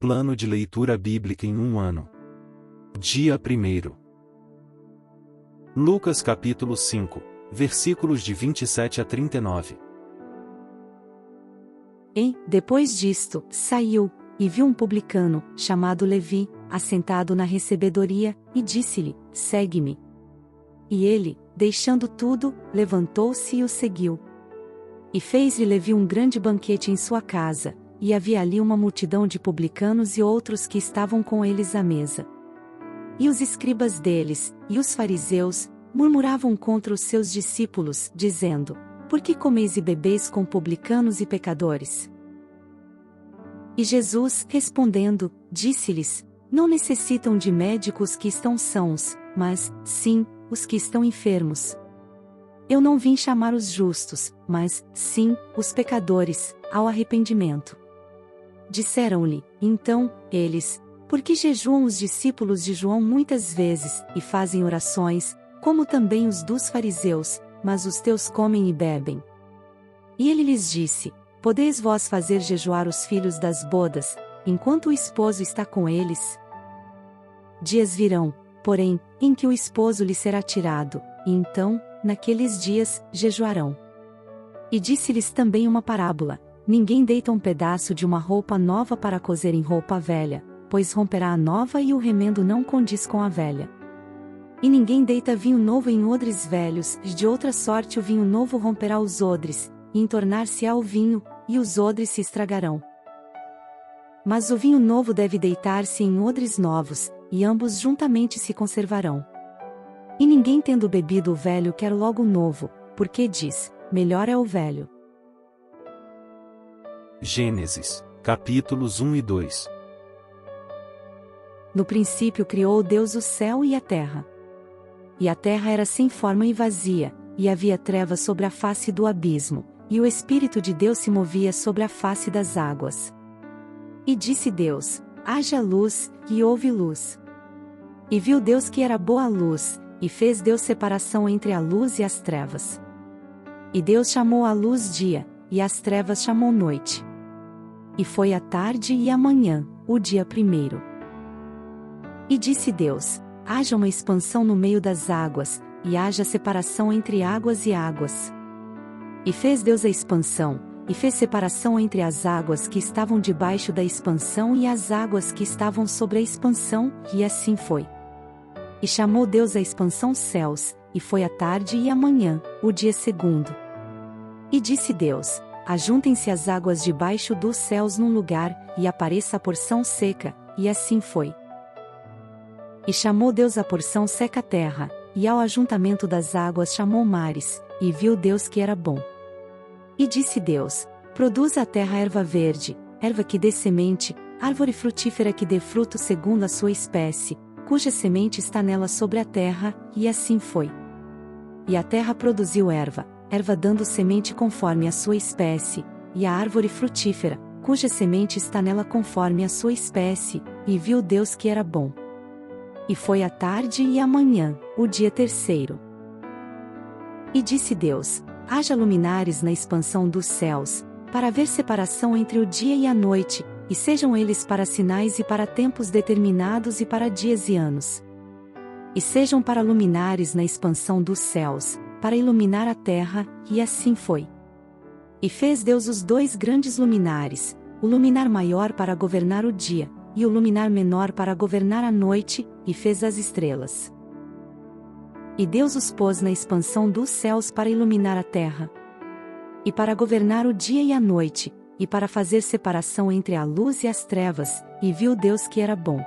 Plano de leitura bíblica em um ano. Dia 1º. Lucas capítulo 5, versículos de 27 a 39. E, depois disto, saiu, e viu um publicano, chamado Levi, assentado na recebedoria, e disse-lhe: Segue-me. E ele, deixando tudo, levantou-se e o seguiu. E fez-lhe Levi um grande banquete em sua casa, e havia ali uma multidão de publicanos e outros que estavam com eles à mesa. E os escribas deles, e os fariseus, murmuravam contra os seus discípulos, dizendo: Por que comeis e bebeis com publicanos e pecadores? E Jesus, respondendo, disse-lhes: Não necessitam de médicos que estão sãos, mas, sim, os que estão enfermos. Eu não vim chamar os justos, mas, sim, os pecadores, ao arrependimento. Disseram-lhe, então, eles: Por que jejuam os discípulos de João muitas vezes, e fazem orações, como também os dos fariseus, mas os teus comem e bebem? E ele lhes disse: Podeis vós fazer jejuar os filhos das bodas, enquanto o esposo está com eles? Dias virão, porém, em que o esposo lhe será tirado, e então, naqueles dias, jejuarão. E disse-lhes também uma parábola: Ninguém deita um pedaço de uma roupa nova para coser em roupa velha, pois romperá a nova e o remendo não condiz com a velha. E ninguém deita vinho novo em odres velhos, de outra sorte o vinho novo romperá os odres, e entornar-se-á o vinho, e os odres se estragarão. Mas o vinho novo deve deitar-se em odres novos, e ambos juntamente se conservarão. E ninguém tendo bebido o velho quer logo o novo, porque diz: Melhor é o velho. Gênesis, capítulos 1 e 2. No princípio criou Deus o céu e a terra. E a terra era sem forma e vazia, e havia trevas sobre a face do abismo, e o Espírito de Deus se movia sobre a face das águas. E disse Deus: Haja luz, e houve luz. E viu Deus que era boa a luz, e fez Deus separação entre a luz e as trevas. E Deus chamou a luz dia, e as trevas chamou noite. E foi a tarde e a manhã, o dia 1º. E disse Deus: Haja uma expansão no meio das águas, e haja separação entre águas e águas. E fez Deus a expansão, e fez separação entre as águas que estavam debaixo da expansão e as águas que estavam sobre a expansão, e assim foi. E chamou Deus a expansão céus, e foi a tarde e a manhã, o dia 2º. E disse Deus: Ajuntem-se as águas debaixo dos céus num lugar, e apareça a porção seca, e assim foi. E chamou Deus a porção seca a terra, e ao ajuntamento das águas chamou mares, e viu Deus que era bom. E disse Deus: Produza a terra erva verde, erva que dê semente, árvore frutífera que dê fruto segundo a sua espécie, cuja semente está nela sobre a terra, e assim foi. E a terra produziu erva dando semente conforme a sua espécie, e a árvore frutífera, cuja semente está nela conforme a sua espécie, e viu Deus que era bom. E foi a tarde e a manhã, o dia 3º. E disse Deus: Haja luminares na expansão dos céus, para haver separação entre o dia e a noite, e sejam eles para sinais e para tempos determinados e para dias e anos. E sejam para luminares na expansão dos céus, para iluminar a terra, e assim foi. E fez Deus os 2 grandes luminares, o luminar maior para governar o dia, e o luminar menor para governar a noite, e fez as estrelas. E Deus os pôs na expansão dos céus para iluminar a terra, e para governar o dia e a noite, e para fazer separação entre a luz e as trevas, e viu Deus que era bom.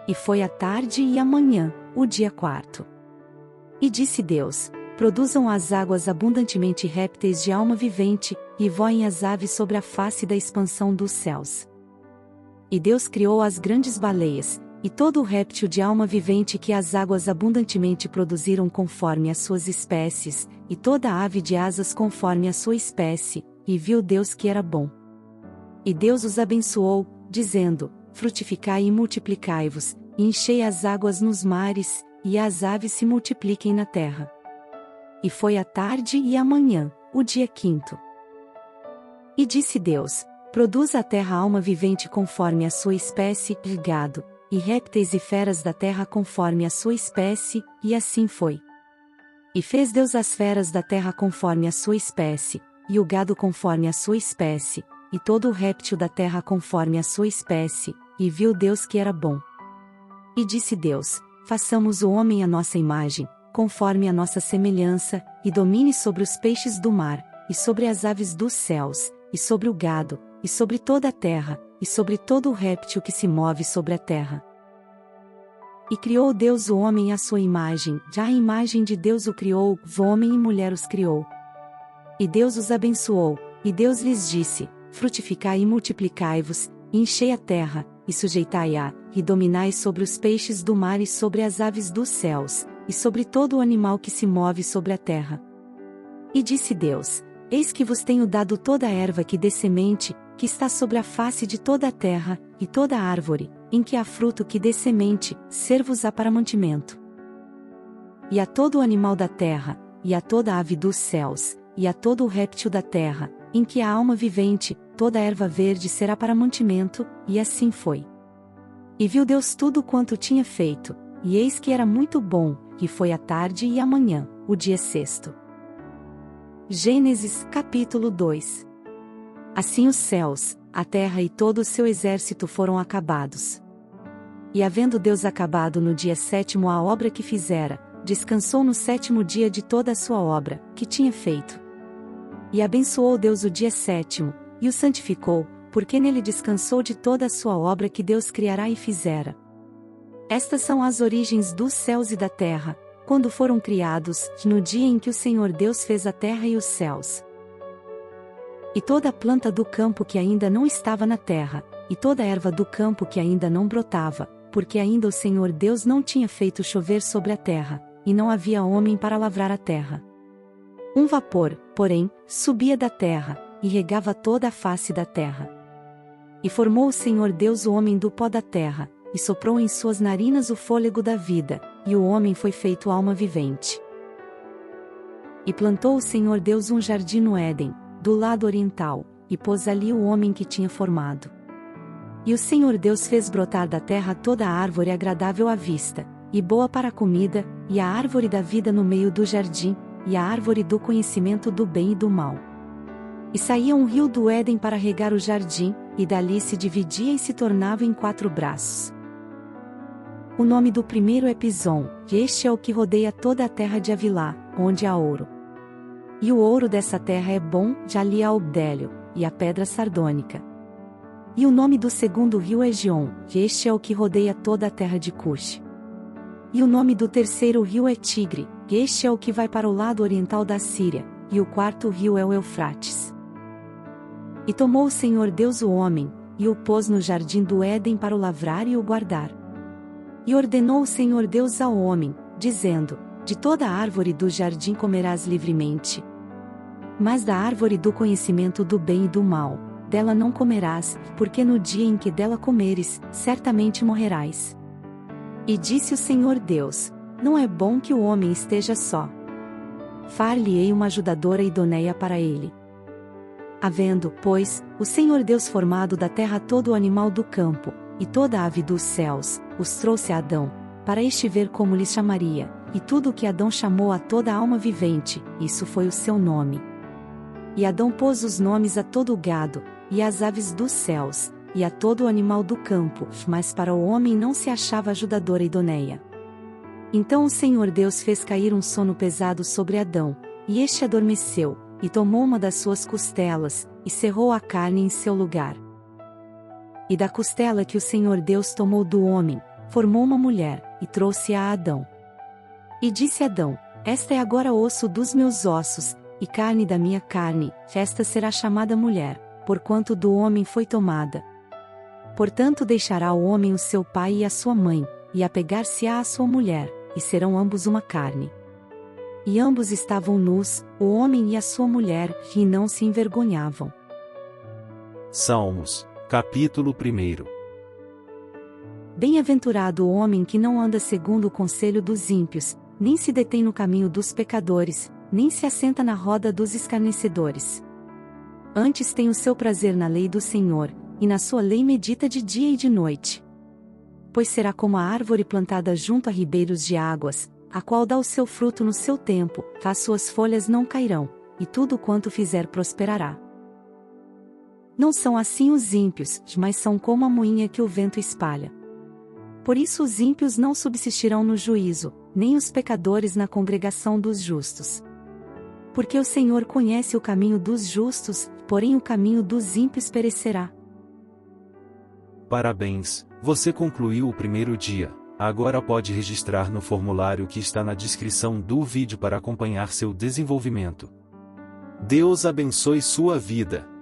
E foi a tarde e a manhã, o dia 4º. E disse Deus: Produzam as águas abundantemente répteis de alma vivente, e voem as aves sobre a face da expansão dos céus. E Deus criou as grandes baleias, e todo o réptil de alma vivente que as águas abundantemente produziram conforme as suas espécies, e toda ave de asas conforme a sua espécie, e viu Deus que era bom. E Deus os abençoou, dizendo: Frutificai e multiplicai-vos, e enchei as águas nos mares, e as aves se multipliquem na terra. E foi a tarde e a manhã, o dia 5º. E disse Deus: Produz a terra alma vivente conforme a sua espécie, e gado, e répteis e feras da terra conforme a sua espécie, e assim foi. E fez Deus as feras da terra conforme a sua espécie, e o gado conforme a sua espécie, e todo o réptil da terra conforme a sua espécie, e viu Deus que era bom. E disse Deus: façamos o homem à nossa imagem, conforme a nossa semelhança, e domine sobre os peixes do mar, e sobre as aves dos céus, e sobre o gado, e sobre toda a terra, e sobre todo o réptil que se move sobre a terra. E criou Deus o homem à sua imagem, já a imagem de Deus o criou, homem e mulher os criou. E Deus os abençoou, e Deus lhes disse: frutificai e multiplicai-vos, e enchei a terra, e sujeitai-a, e dominai sobre os peixes do mar e sobre as aves dos céus, e sobre todo o animal que se move sobre a terra. E disse Deus: eis que vos tenho dado toda a erva que dê semente, que está sobre a face de toda a terra, e toda a árvore, em que há fruto que dê semente, ser-vos-á para mantimento. E a todo o animal da terra, e a toda a ave dos céus, e a todo o réptil da terra, em que há alma vivente, toda a erva verde será para mantimento, e assim foi. E viu Deus tudo quanto tinha feito, e eis que era muito bom, e foi a tarde e a manhã, o dia sexto. Gênesis, capítulo 2. Assim os céus, a terra e todo o seu exército foram acabados. E havendo Deus acabado no dia sétimo a obra que fizera, descansou no sétimo dia de toda a sua obra, que tinha feito. E abençoou Deus o dia sétimo, e o santificou, porque nele descansou de toda a sua obra que Deus criara e fizera. Estas são as origens dos céus e da terra, quando foram criados, no dia em que o Senhor Deus fez a terra e os céus. E toda a planta do campo que ainda não estava na terra, e toda a erva do campo que ainda não brotava, porque ainda o Senhor Deus não tinha feito chover sobre a terra, e não havia homem para lavrar a terra. Um vapor, porém, subia da terra, e regava toda a face da terra. E formou o Senhor Deus o homem do pó da terra, e soprou em suas narinas o fôlego da vida, e o homem foi feito alma vivente. E plantou o Senhor Deus um jardim no Éden, do lado oriental, e pôs ali o homem que tinha formado. E o Senhor Deus fez brotar da terra toda a árvore agradável à vista, e boa para a comida, e a árvore da vida no meio do jardim, e a árvore do conhecimento do bem e do mal. E saía um rio do Éden para regar o jardim, e dali se dividia e se tornava em 4 braços. O nome do primeiro é Pison, e este é o que rodeia toda a terra de Avilá, onde há ouro. E o ouro dessa terra é bom, já ali há o bdélio, e a pedra sardônica. E o nome do segundo rio é Gion, e este é o que rodeia toda a terra de Cush. E o nome do terceiro rio é Tigre, e este é o que vai para o lado oriental da Síria, e o quarto rio é o Eufrates. E tomou o Senhor Deus o homem, e o pôs no jardim do Éden para o lavrar e o guardar. E ordenou o Senhor Deus ao homem, dizendo: de toda a árvore do jardim comerás livremente. Mas da árvore do conhecimento do bem e do mal, dela não comerás, porque no dia em que dela comeres, certamente morrerás. E disse o Senhor Deus: não é bom que o homem esteja só. Far-lhe-ei uma ajudadora idoneia para ele. Havendo, pois, o Senhor Deus formado da terra todo o animal do campo, e toda a ave dos céus, os trouxe a Adão, para este ver como lhes chamaria, e tudo o que Adão chamou a toda a alma vivente, isso foi o seu nome. E Adão pôs os nomes a todo o gado, e às aves dos céus, e a todo o animal do campo, mas para o homem não se achava ajudadora idoneia. Então o Senhor Deus fez cair um sono pesado sobre Adão, e este adormeceu, e tomou uma das suas costelas, e cerrou a carne em seu lugar. E da costela que o Senhor Deus tomou do homem, formou uma mulher, e trouxe-a a Adão. E disse Adão: esta é agora osso dos meus ossos, e carne da minha carne, esta será chamada mulher, porquanto do homem foi tomada. Portanto deixará o homem o seu pai e a sua mãe, e apegar-se-á à sua mulher, e serão ambos uma carne. E ambos estavam nus, o homem e a sua mulher, e não se envergonhavam. Salmos, capítulo 1. Bem-aventurado o homem que não anda segundo o conselho dos ímpios, nem se detém no caminho dos pecadores, nem se assenta na roda dos escarnecedores. Antes tem o seu prazer na lei do Senhor, e na sua lei medita de dia e de noite. Pois será como a árvore plantada junto a ribeiros de águas, a qual dá o seu fruto no seu tempo, as suas folhas não cairão, e tudo quanto fizer prosperará. Não são assim os ímpios, mas são como a moinha que o vento espalha. Por isso os ímpios não subsistirão no juízo, nem os pecadores na congregação dos justos. Porque o Senhor conhece o caminho dos justos, porém o caminho dos ímpios perecerá. Parabéns, você concluiu o primeiro dia. Agora pode registrar no formulário que está na descrição do vídeo para acompanhar seu desenvolvimento. Deus abençoe sua vida.